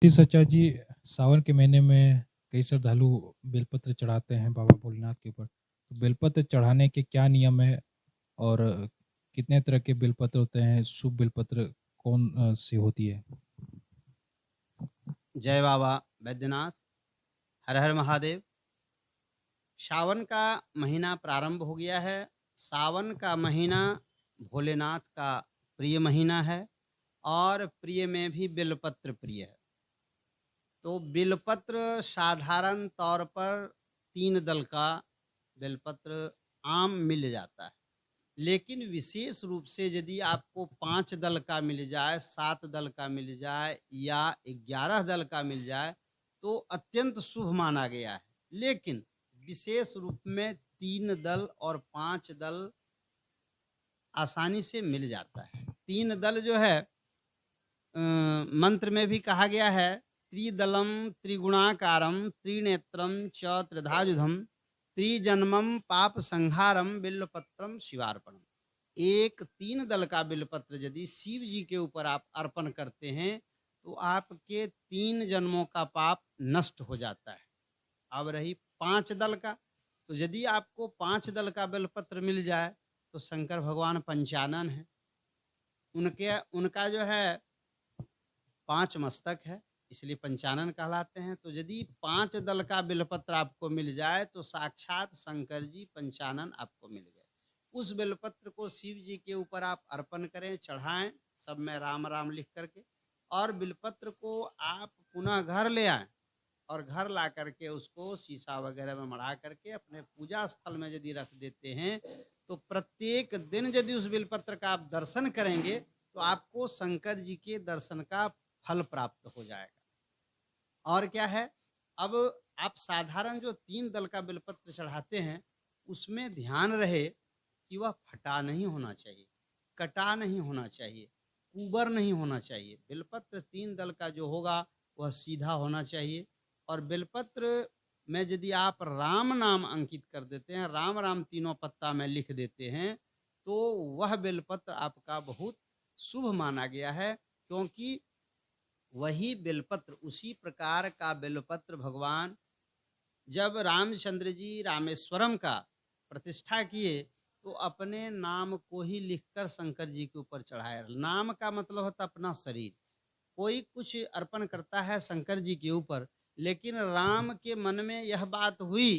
जी सच्चा जी, सावन के महीने में कई श्रद्धालु बेलपत्र चढ़ाते हैं बाबा भोलेनाथ के ऊपर। तो बेलपत्र चढ़ाने के क्या नियम है और कितने तरह के बेलपत्र होते हैं? शुभ बेलपत्र सी होती है? जय बाबा बैद्यनाथ। हर हर महादेव। सावन का महीना प्रारंभ हो गया है। सावन का महीना भोलेनाथ का प्रिय महीना है और प्रिय में भी बेलपत्र प्रिय है। तो बेलपत्र साधारण तौर पर 3 दल का बेलपत्र आम मिल जाता है। लेकिन विशेष रूप से यदि आपको 5 दल का मिल जाए, 7 दल का मिल जाए या 11 दल का मिल जाए तो अत्यंत शुभ माना गया है। लेकिन विशेष रूप में 3 दल और 5 दल आसानी से मिल जाता है। 3 दल जो है मंत्र में भी कहा गया है, त्रिदलम त्रिगुणाकारम त्रिनेत्रम च त्रिधायुधम त्रिजन्मम पाप संहारम बिल्वपत्रम शिवार्पणम। एक 3 दल का बिल्वपत्र यदि शिव जी के ऊपर आप अर्पण करते हैं तो आपके 3 जन्मों का पाप नष्ट हो जाता है। अब रही 5 दल का, तो यदि आपको 5 दल का बेलपत्र मिल जाए तो शंकर भगवान पंचानन है। उनके उनका जो है 5 मस्तक है, इसलिए पंचानन कहलाते हैं। तो यदि 5 दल का बेलपत्र आपको मिल जाए तो साक्षात शंकर जी पंचानन आपको मिल गए। उस बेलपत्र को शिव जी के ऊपर आप अर्पण करें, चढ़ाएं, सब में राम राम लिख करके, और बेलपत्र को आप पुनः घर ले आएं और घर ला करके उसको शीशा वगैरह में मढ़ा करके अपने पूजा स्थल में यदि रख देते हैं तो प्रत्येक दिन यदि उस बेलपत्र का आप दर्शन करेंगे तो आपको शंकर जी के दर्शन का फल प्राप्त हो जाएगा। और क्या है, अब आप साधारण जो 3 दल का बेलपत्र चढ़ाते हैं उसमें ध्यान रहे कि वह फटा नहीं होना चाहिए, कटा नहीं होना चाहिए, ऊबर नहीं होना चाहिए। बेलपत्र 3 दल का जो होगा वह सीधा होना चाहिए। और बेलपत्र में यदि आप राम नाम अंकित कर देते हैं, राम राम तीनों पत्ता में लिख देते हैं, तो वह बेलपत्र आपका बहुत शुभ माना गया है। क्योंकि वही बेलपत्र, उसी प्रकार का बेलपत्र भगवान जब रामचंद्र जी रामेश्वरम का प्रतिष्ठा किए तो अपने नाम को ही लिखकर शंकर जी के ऊपर चढ़ाया। नाम का मतलब होता अपना शरीर। कोई कुछ अर्पण करता है शंकर जी के ऊपर, लेकिन राम के मन में यह बात हुई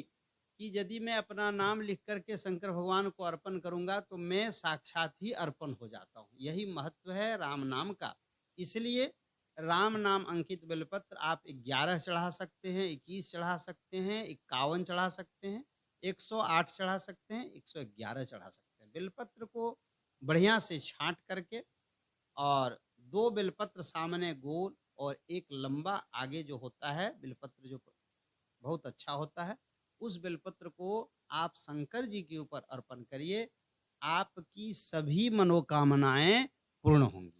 कि यदि मैं अपना नाम लिख करके शंकर भगवान को अर्पण करूंगा तो मैं साक्षात ही अर्पण हो जाता हूँ। यही महत्व है राम नाम का। इसलिए राम नाम अंकित बेलपत्र आप 11 चढ़ा सकते हैं, 21 चढ़ा सकते हैं, 51 चढ़ा सकते हैं, 108 चढ़ा सकते हैं, 111 चढ़ा सकते हैं। बेलपत्र को बढ़िया से छांट करके और 2 बेलपत्र सामने गोल और 1 लंबा आगे जो होता है बेलपत्र, जो बहुत अच्छा होता है, उस बेलपत्र को आप शंकर जी के ऊपर अर्पण करिए। आपकी सभी मनोकामनाएं पूर्ण होंगी।